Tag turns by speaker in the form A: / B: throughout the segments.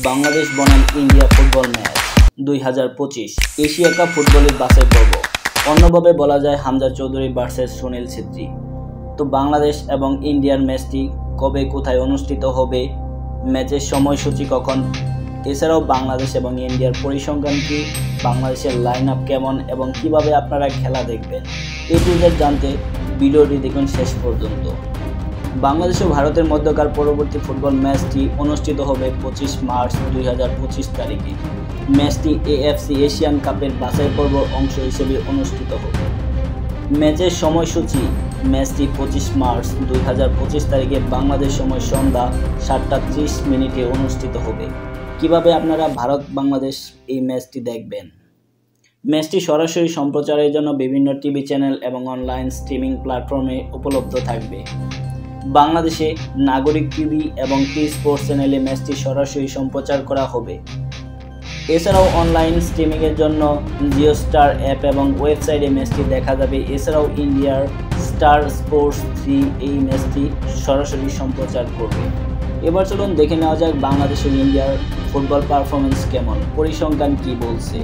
A: বাংলাদেশ বনাম India football match 2025 Asia cup ফুটবলের বাছাই পর্ব। অন্যভাবে বলা যায় হামজা চৌধুরী ভার্সেস সুনীল ছেত্রী। তো বাংলাদেশ এবং ইন্ডিয়ার ম্যাচটি কবে কোথায় অনুষ্ঠিত হবে, ম্যাচের সময়সূচি কখন, এছাড়াও বাংলাদেশ এবং ইন্ডিয়ার পরিসংখ্যান কি, বাংলাদেশের লাইন আপ কেমন এবং কিভাবে আপনারা খেলা দেখবেন, এই টুজের জানতে ভিডিওটি দেখুন শেষ পর্যন্ত। বাংলাদেশ ও ভারতের মধ্যকার পরবর্তী ফুটবল ম্যাচটি অনুষ্ঠিত হবে 25 মার্চ 2025 তারিখে। ম্যাচটি এএফসি এশিয়ান কাপের বাছাই পর্ব অংশ হিসেবে অনুষ্ঠিত হবে। ম্যাচের সময়সূচি: ম্যাচটি 25 মার্চ 2025 তারিখে বাংলাদেশ সময় সন্ধ্যা 7:30 অনুষ্ঠিত হবে। কিভাবে আপনারা ভারত বাংলাদেশ এই ম্যাচটি দেখবেন? ম্যাচটি সরাসরি সম্প্রচারের জন্য বিভিন্ন টিভি চ্যানেল এবং অনলাইন স্ট্রিমিং প্ল্যাটফর্মে উপলব্ধ থাকবে। বাংলাদেশে নাগরিক টিভি এবং টি স্পোর্টস চ্যানেলে ম্যাচটি সরাসরি সম্প্রচার করা হবে। এছাড়াও অনলাইন স্ট্রিমিংয়ের জন্য জিও স্টার অ্যাপ এবং ওয়েবসাইটে ম্যাচটি দেখা যাবে। এছাড়াও ইন্ডিয়ার স্টার স্পোর্টস 3 এই ম্যাচটি সরাসরি সম্প্রচার করবে। এবার চলুন দেখে নেওয়া যাক বাংলাদেশ ও ইন্ডিয়ার ফুটবল পারফরমেন্স কেমন, পরিসংখ্যান কি বলছে।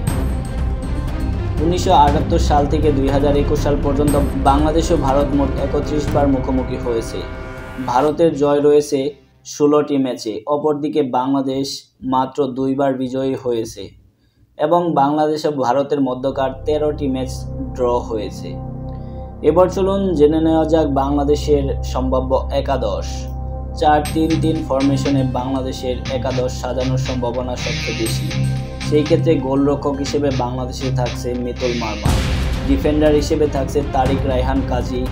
A: 1978 সাল থেকে 2021 সাল পর্যন্ত বাংলাদেশ ও ভারত মোট 31 বার মুখোমুখি হয়েছে। ভারতের জয় রয়েছে 16টি ম্যাচে, অপরদিকে বাংলাদেশ মাত্র 2 বার বিজয়ী হয়েছে এবং বাংলাদেশ ও ভারতের মধ্যকার 13টি ম্যাচ ড্র হয়েছে। এবার চলুন জেনে নেওয়া যাক বাংলাদেশের সম্ভাব্য একাদশ। 4-3-3 ফরমেশনে বাংলাদেশের একাদশ সাজানোর সম্ভাবনা সবচেয়ে বেশি। সেই ক্ষেত্রে গোলরক্ষক হিসেবে বাংলাদেশে থাকছে মিতুল মার্মা, ডিফেন্ডার হিসেবে থাকছে তারিক রায়হান কাজী,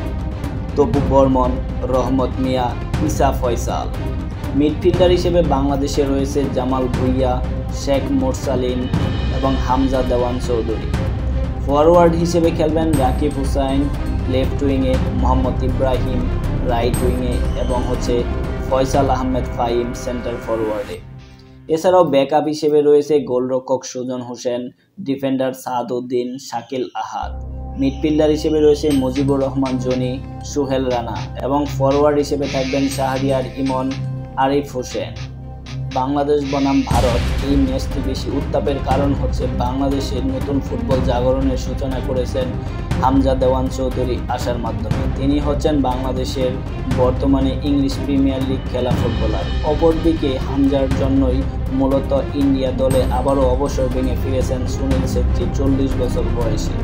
A: তপু বর্মন, রহমত মিয়া, ইসা ফয়সাল। মিডফিল্ডার হিসেবে বাংলাদেশে রয়েছে জামাল ভুঁইয়া, শেখ মোরসালিন এবং হামজা দেওয়ান চৌধুরী। ফরওয়ার্ড হিসেবে খেলবেন রাকিব হুসাইন, লেফট উইংয়ে মোহাম্মদ ইব্রাহিম, রাইট উইংয়ে এবং ফয়সাল আহমেদ ফাহিম সেন্টার ফরওয়ার্ডে। এছাড়াও ব্যাকআপ হিসেবে রয়েছে গোলরক্ষক সুজন হোসেন, ডিফেন্ডার সাদউদ্দিন, শাকিল আহাদ। মিডফিল্ডার হিসেবে রয়েছে মুজিবুর রহমান জনি, সুহেল রানা এবং ফরওয়ার্ড হিসেবে থাকবেন শাহরিয়ার ইমন, আরিফ হোসেন। বাংলাদেশ বনাম ভারত এই ম্যাচটি বেশি উত্তাপের কারণ বাংলাদেশের নতুন ফুটবল জাগরণের সূচনা করেছেন হামজা দেওয়ান চৌধুরী আসার মাধ্যমে। তিনি হচ্ছেন বাংলাদেশের বর্তমানে ইংলিশ প্রিমিয়ার লিগ খেলা ফুটবলার। অপরদিকে হামজার জন্যই মূলত ইন্ডিয়া দলে আবারও অবসর ভেঙে ফিরেছেন সুনীল ছেত্রী 40 বছর বয়সে।